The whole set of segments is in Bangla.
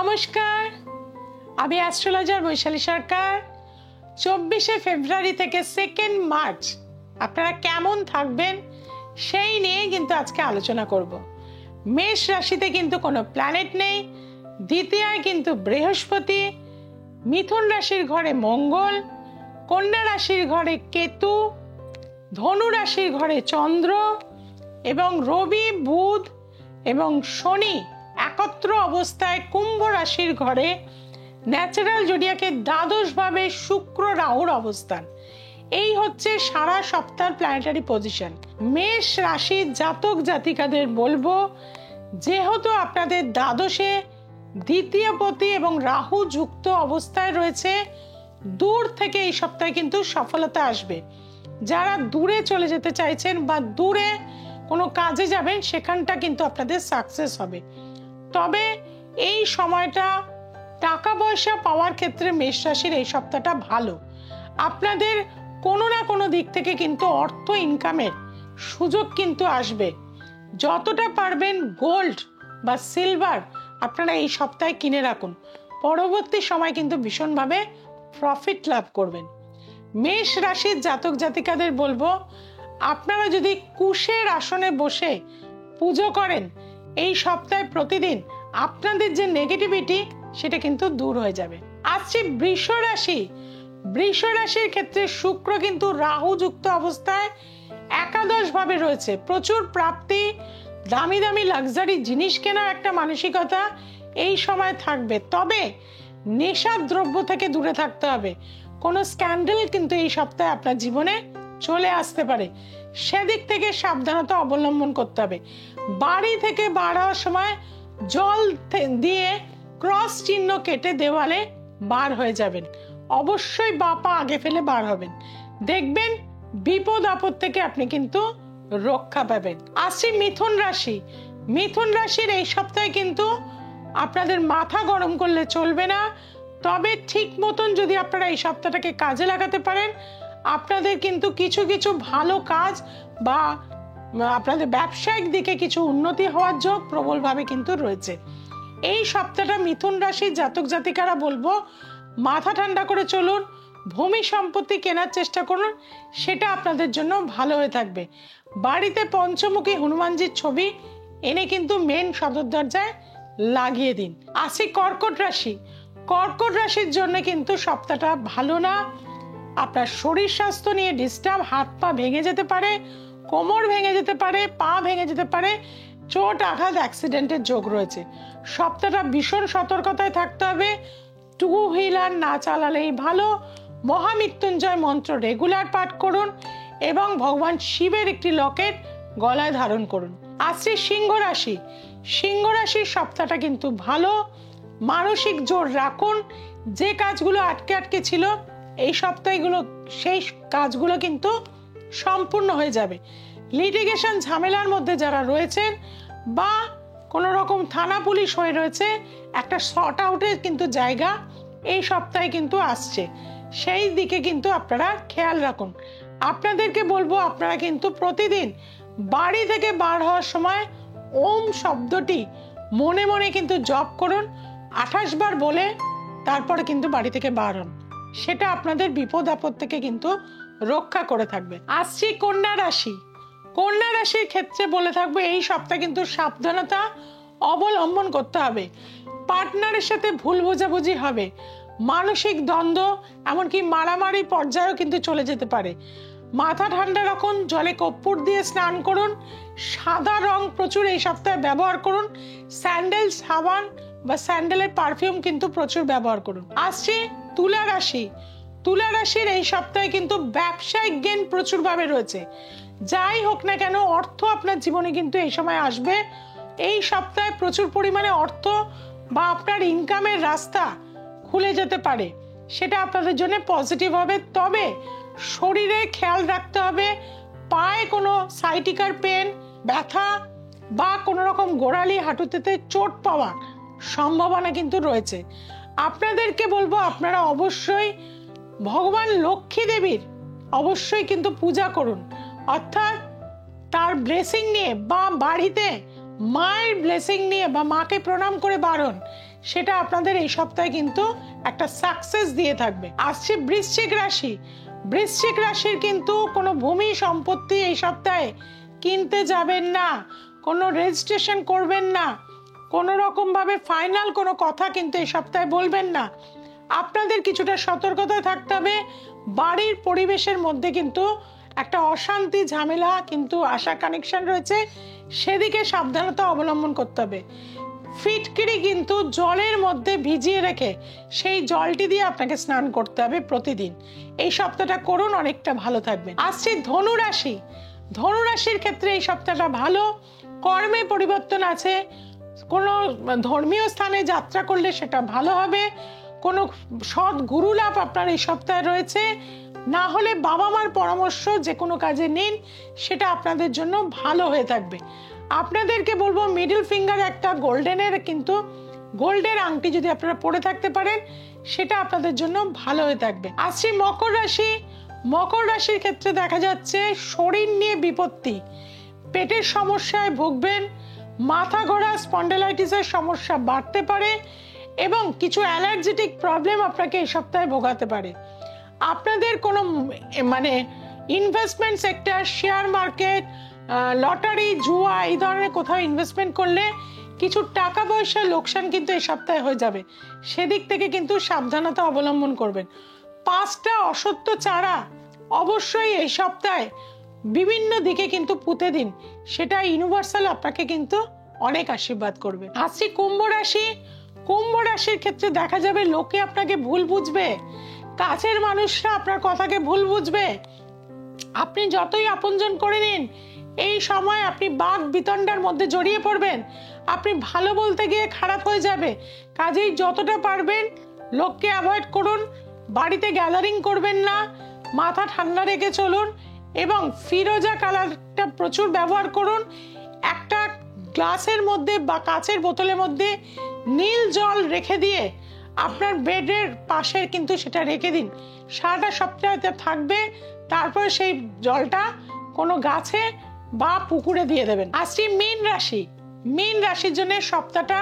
নমস্কার, আমি অ্যাস্ট্রোলজার বৈশালী সরকার। 24শে ফেব্রুয়ারি থেকে 2 মার্চ আপনারা কেমন থাকবেন সেই নিয়ে কিন্তু আজকে আলোচনা করব। মেষ রাশিতে কিন্তু কোনো প্ল্যানেট নেই, দ্বিতীয়ায় কিন্তু বৃহস্পতি, মিথুন রাশির ঘরে মঙ্গল, কন্যা রাশির ঘরে কেতু, ধনু রাশির ঘরে চন্দ্র এবং রবি, বুধ এবং শনি একত্র অবস্থায় কুম্ভ রাশির ঘরে ন্যাচারাল জোডিয়াকের দ্বাদশ ভাবে শুক্র রাহুর অবস্থান। এই হচ্ছে সারা সপ্তাহের প্ল্যানেটারি পজিশন। মেষ রাশির জাতক জাতিকাদের বলবো, যেহেতু আপনাদের দ্বাদশে দ্বিতীয় পতি এবং রাহু যুক্ত অবস্থায় রয়েছে, দূর থেকে এই সপ্তাহে কিন্তু সফলতা আসবে। যারা দূরে চলে যেতে চাইছেন বা দূরে কোনো কাজে যাবেন, সেখানটা কিন্তু আপনাদের সাকসেস হবে। তবে এই সময়টা টাকা পয়সা পাওয়ার ক্ষেত্রে মেষ রাশির এই সপ্তাহটা ভালো। আপনাদের কোনো না কোনো দিক থেকে কিন্তু অর্থ ইনকামের সুযোগ কিন্তু আসবে। যতটা পারবেন গোল্ড বা সিলভার আপনারা এই সপ্তাহে কিনে রাখুন, পরবর্তী সময় কিন্তু ভীষণভাবে প্রফিট লাভ করবেন। মেষ রাশির জাতক জাতিকাদের বলবো, আপনারা যদি কুশের আসনে বসে পুজো করেন, এই সপ্তাহে প্রতিদিন আপনাদের যে নেগেটিভিটি সেটা কিন্তু দূর হয়ে যাবে। আসছে বৃষ রাশি। বৃষ রাশির ক্ষেত্রে শুক্র কিন্তু রাহু যুক্ত অবস্থায় একাদশ ভাবে রয়েছে। প্রচুর প্রাপ্তি, দামি দামি লাক্সারি জিনিস কেনার একটা মানসিকতা এই সময় থাকবে। তবে নেশার দ্রব্য থেকে দূরে থাকতে হবে। কোনো স্ক্যান্ডেল কিন্তু এই সপ্তাহে আপনার জীবনে চলে আসতে পারে, সেদিক থেকে সাবধানতা অবলম্বন করতে হবে। বাড়ি থেকে বার হওয়ার সময় জল দিয়ে ক্রস চিহ্ন কেটে দেওয়ালে বার হয়ে যাবেন। অবশ্যই বা পা আগে ফেলে বার হবেন, দেখবেন বিপদ আপদ থেকে আপনি কিন্তু রক্ষা পাবেন। আসি মিথুন রাশি। মিথুন রাশির এই সপ্তাহে কিন্তু আপনাদের মাথা গরম করলে চলবে না। তবে ঠিক মতন যদি আপনারা এই সপ্তাহটাকে কাজে লাগাতে পারেন, আপনাদের কিন্তু কিছু কিছু ভালো কাজ বা আপনাদের ব্যবসায়িক দিকে কিছু উন্নতি হওয়ার যোগ প্রবলভাবে কিন্তু রয়েছে। এই সপ্তাহটা মিথুন রাশির জাতক জাতিকারা বলবো, মাথা ঠান্ডা করে চলুন, ভূমি সম্পত্তি কেনার চেষ্টা করুন, সেটা আপনাদের জন্য ভালো হয়ে থাকবে। বাড়িতে পঞ্চমুখী হনুমানজির ছবি এনে কিন্তু মেন সদর দরজায় লাগিয়ে দিন। আসি কর্কট রাশি। কর্কট রাশির জন্য কিন্তু সপ্তাহটা ভালো না। আপনার শরীর স্বাস্থ্য নিয়ে ডিস্টার্ব, হাত পা ভেঙে যেতে পারে, কোমর ভেঙে যেতে পারে, পা ভেঙে যেতে পারে, চোট আঘাত অ্যাক্সিডেন্টের যোগ রয়েছে। সপ্তাহটা ভীষণ সতর্কতায় থাকতে হবে। 2 হুইলার না চালালেই ভালো। মহামৃত্যুঞ্জয় মন্ত্র রেগুলার পাঠ করুন এবং ভগবান শিবের একটি লকেট গলায় ধারণ করুন। আসছে সিংহ রাশি। সিংহ রাশির সপ্তাহটা কিন্তু ভালো। মানসিক জোর রাখুন। যে কাজগুলো আটকে আটকে ছিল, এই সপ্তাহগুলো সেই কাজগুলো কিন্তু সম্পূর্ণ হয়ে যাবে। লিটিগেশন ঝামেলার মধ্যে যারা রয়েছেন বা কোনো রকম থানা পুলিশ হয়ে রয়েছে, একটা শর্ট আউটের কিন্তু জায়গা এই সপ্তাহে কিন্তু আসছে, সেই দিকে কিন্তু আপনারা খেয়াল রাখুন। আপনাদেরকে বলবো, আপনারা কিন্তু প্রতিদিন বাড়ি থেকে বার হওয়ার সময় ওম শব্দটি মনে মনে কিন্তু জপ করুন। 28 বার বলে তারপরে কিন্তু বাড়ি থেকে বার হন, সেটা আপনাদের বিপদ আপদ থেকে কিন্তু রক্ষা করে থাকবে। আসছি কন্যা রাশি। কন্যা রাশির ক্ষেত্রে বলে থাকবো, এই সপ্তাহে কিন্তু সাবধানতা অবলম্বন করতে হবে। পার্টনারের সাথে ভুল বোঝাবুঝি হবে, মানসিক দ্বন্দ্ব এমনকি মারামারি পর্যায়েও কিন্তু চলে যেতে পারে। মাথা ঠান্ডা রাখুন, জলে কর্পূর দিয়ে স্নান করুন, সাদা রং প্রচুর এই সপ্তাহে ব্যবহার করুন, স্যান্ডেল সাবান বা স্যান্ডেলের পারফিউম কিন্তু প্রচুর ব্যবহার করুন। আসছে তুলা রাশি। তুলা রাশির এই সপ্তাহে কিন্তু ব্যবসায়িক গেইন প্রচুর ভাবে রয়েছে। যাই হোক না কেন, অর্থ আপনার জীবনে কিন্তু এই সময় আসবে। এই সপ্তাহে প্রচুর পরিমাণে অর্থ বা আপনার ইনকামের রাস্তা খুলে যেতে পারে, সেটা আপনাদের জন্য পজিটিভ হবে। তবে শরীরে খেয়াল রাখতে হবে, পায়ে কোনো সাইটিকার পেন, ব্যথা বা কোনো রকম গোড়ালি হাঁটুতে চোট পাওয়ার সম্ভাবনা কিন্তু রয়েছে। আপনাদেরকে বলবো, আপনারা অবশ্যই ভগবান লক্ষ্মী দেবীর অবশ্যই কিন্তু পূজা করুন, অর্থাৎ তার ব্লেসিং নিয়ে বা বাড়িতে মায়ের ব্লেসিং নিয়ে বা মাকে প্রণাম করে বাড়ুন, সেটা আপনাদের এই সপ্তাহে কিন্তু একটা সাকসেস দিয়ে থাকবে। আসছে বৃশ্চিক রাশি। বৃশ্চিক রাশির কিন্তু কোনো ভূমি সম্পত্তি এই সপ্তাহে কিনতে যাবেন না, কোনো রেজিস্ট্রেশন করবেন না, কোনো রকম ভাবে ফাইনাল কোনো কথা কিন্তু এই সপ্তাহে বলবেন না। আপনাদের কিছুটা সতর্কতায় থাকতে হবে। বাড়ির পরিবেশের মধ্যে কিন্তু একটা অশান্তি ঝামেলা কিন্তু আশা কানেকশন রয়েছে, সেদিকে সাবধানতা অবলম্বন করতে হবে। ফিটকিরি কিন্তু জলের মধ্যে ভিজিয়ে রেখে সেই জলটি দিয়ে আপনাকে স্নান করতে হবে প্রতিদিন। এই সপ্তাহটা করুন, অনেকটা ভালো থাকবেন। আসছি ধনু রাশি। ধনু রাশির ক্ষেত্রে এই সপ্তাহটা ভালো, কর্মে পরিবর্তন আছে। কোনো ধর্মীয় স্থানে যাত্রা করলে সেটা ভালো হবে। কোনো সৎ গুরু লাভ আপনার এই সপ্তাহে রয়েছে। না হলে বাবা মার পরামর্শ যে কোনো কাজে নিন, সেটা আপনাদের জন্য ভালো হয়ে থাকবে। আপনাদেরকে বলবো মিডল ফিঙ্গার একটা গোল্ডেনের কিন্তু গোল্ডের আংটি যদি আপনারা পরে থাকতে পারেন, সেটা আপনাদের জন্য ভালো হয়ে থাকবে। আসছি মকর রাশি। মকর রাশির ক্ষেত্রে দেখা যাচ্ছে শরীর নিয়ে বিপত্তি, পেটের সমস্যায় ভুগবেন, মাথা ঘোরা স্পন্ডেলাইটিসের সমস্যা বাড়তে পারে এবং কিছু অ্যালার্জেটিক প্রবলেম আপনাকে এই সপ্তাহে ভোগাতে পারে। আপনাদের কোনো মানে investment sector, share market, lottery, জুয়া এই ধরনের কোথাও ইনভেস্টমেন্ট করলে কিছু টাকা পয়সা লোকসান কিন্তু এই সপ্তাহে হয়ে যাবে। সেদিক থেকে কিন্তু সাবধানতা অবলম্বন করবেন। 5টা অসত্য চারা অবশ্যই এই সপ্তাহে বিভিন্ন দিকে কিন্তু পুঁতে দিন, সেটা ইউনিভার্সাল আপনাকে কিন্তু অনেক আশীর্বাদ করবে। আসছি কুম্ভ রাশি। কুম্ভ রাশির ক্ষেত্রে দেখা যাবে লোকে আপনাকে ভুল বুঝবে, কাছের মানুষরা আপনার কথাকে ভুল বুঝবে। আপনি যতই আপনজন করে নিন, এই সময় আপনি বাক বিতণ্ডার মধ্যে জড়িয়ে পড়বেন। আপনি ভালো বলতে গিয়ে খারাপ হয়ে যাবে। কাজেই যতটা পারবেন লোককে অ্যাভয়েড করুন, বাড়িতে গ্যাদারিং করবেন না, মাথা ঠান্ডা রেখে চলুন এবং ফিরোজা কালারটা প্রচুর ব্যবহার করুন। একটা গ্লাসের মধ্যে বা কাচের বোতলের মধ্যে নীল জল রেখে দিয়ে আপনার বেডের পাশে কিন্তু সেটা রেখে দিন, সারাটা সপ্তাহে থাকবে। তারপর সেই জলটা কোনো গাছে বা পুকুরে দিয়ে দেবেন। আসছি মীন রাশি। মীন রাশির জন্য সপ্তাহটা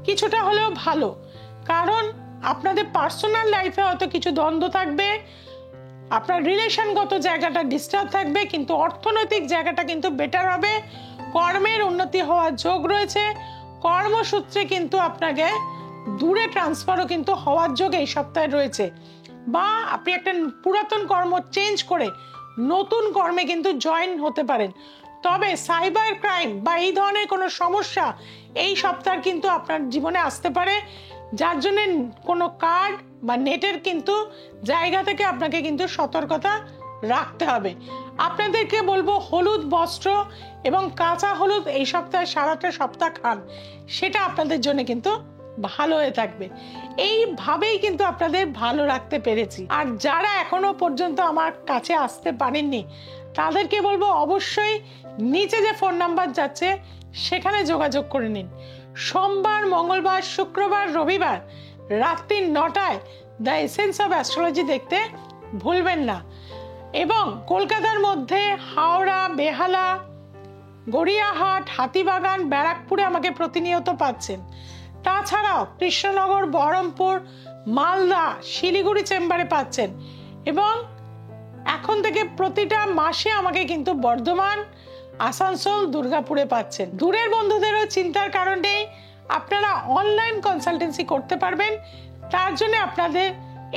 কিছুটা হলেও ভালো, কারণ আপনাদের পার্সোনাল লাইফে হয়তো কিছু দ্বন্দ্ব থাকবে, আপনার রিলেশনগত জায়গাটা ডিস্টার্ব থাকবে, কিন্তু অর্থনৈতিক জায়গাটা কিন্তু বেটার হবে। কর্মের উন্নতি হওয়ার যোগ রয়েছে। কর্মসূত্রে কিন্তু আপনাকে দূরে ট্রান্সফারও কিন্তু হওয়ার যোগ এই সপ্তাহে রয়েছে, বা আপনি একটা পুরাতন কর্ম চেঞ্জ করে নতুন কর্মে কিন্তু জয়েন হতে পারেন। তবে সাইবার ক্রাইম বা এই ধরনের কোনো সমস্যা এই সপ্তাহ কিন্তু আপনার জীবনে আসতে পারে, যার জন্য কোনো কার্ড বা নেটের কিন্তু জায়গা থেকে আপনাকে কিন্তু সতর্কতা রাখতে হবে। আপনাদেরকে বলবো হলুদ বস্ত্র এবং কাঁচা হলুদ এই সপ্তাহে সারাটা সপ্তাহ খান, সেটা আপনাদের জন্য কিন্তু ভালো হয়ে থাকবে। এইভাবেই কিন্তু আপনাদের ভালো রাখতে পেরেছি। আর যারা এখনো পর্যন্ত আমার কাছে আসতে পারেননি, তাদেরকে বলবো অবশ্যই নিচে যে ফোন নাম্বার যাচ্ছে সেখানে যোগাযোগ করে নিন। সোমবার, মঙ্গলবার, শুক্রবার, রবিবার রাত্রি 9টায় দ্য এসেন্স অফ অ্যাস্ট্রোলজি দেখতে ভুলবেন না। এবং কলকাতার মধ্যে হাওড়া, বেহালা, গড়িয়াহাট, হাতিবাগান, ব্যারাকপুরে আমাকে প্রতিনিয়ত পাচ্ছেন। তাছাড়াও কৃষ্ণনগর, বহরমপুর, মালদা, শিলিগুড়ি চেম্বারে পাচ্ছেন। এবং এখন থেকে প্রতিটা মাসে আমাকে কিন্তু বর্ধমান, আসানসোল, দুর্গাপুরে পাচ্ছেন। দূরের বন্ধুদেরও চিন্তার কারণ নেই, আপনারা অনলাইন কনসালটেন্সি করতে পারবেন। তার জন্য আপনাদের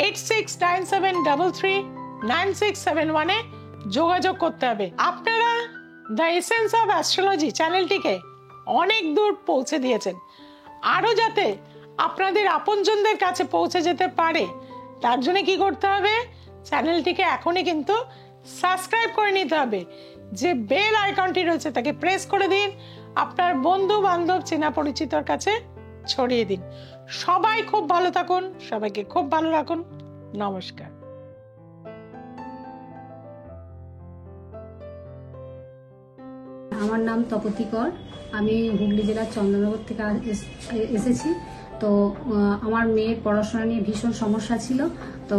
8697339671 যোগাযোগ করতে হবে। আপনারা দ্য এসেন্স অফ অ্যাস্ট্রোলজি চ্যানেলটিকে অনেক দূর পৌঁছে দিয়েছেন, আরো যাতে আপনাদের আপনজনদের কাছে পৌঁছে যেতে পারে তার জন্য কি করতে হবে, চ্যানেলটিকে এখনই কিন্তু সাবস্ক্রাইব করে নিতে হবে। যে বেল আইকনটি রয়েছে তাকে প্রেস করে দিন, আপনার বন্ধু বান্ধব চেনা পরিচিতর কাছে ছড়িয়ে দিন। সবাই খুব ভালো থাকুন, সবাইকে খুব ভালো রাখুন। নমস্কার। আমার নাম তপতি কর, আমি হুগলি জেলার চন্দননগর থেকে এসেছি। তো আমার মেয়ের পড়াশোনা নিয়ে ভীষণ সমস্যা ছিল। তো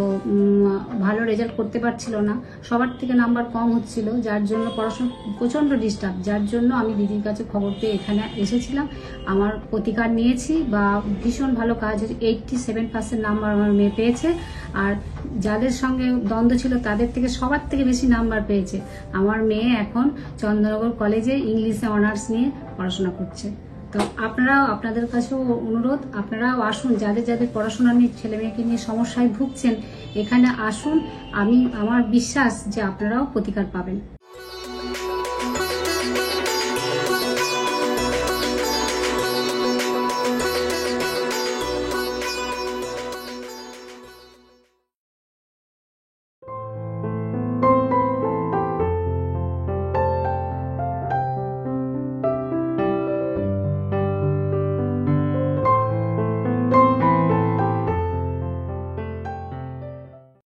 ভালো রেজাল্ট করতে পারছিল না, সবার থেকে নাম্বার কম হচ্ছিল, যার জন্য পড়াশোনা প্রচণ্ড ডিস্টার্ব। যার জন্য আমি দিদির কাছে খবর পেয়ে এখানে এসেছিলাম, আমার প্রতিকার নিয়েছি বা ভীষণ ভালো কাজ হয়েছে। 87% নাম্বার আমার মেয়ে পেয়েছে, আর যাদের সঙ্গে দ্বন্দ্ব ছিল তাদের থেকে সবার থেকে বেশি নাম্বার পেয়েছে। আমার মেয়ে এখন চন্দ্রনগর কলেজে ইংলিশে অনার্স নিয়ে পড়াশোনা করছে। তো আপনারাও, আপনাদের কাছেও অনুরোধ, আপনারাও আসুন, যাদের যাদের পড়াশোনা নিয়ে ছেলে মেয়েকে নিয়ে সমস্যায় ভুগছেন এখানে আসুন। আমার বিশ্বাস যে আপনারাও প্রতিকার পাবেন।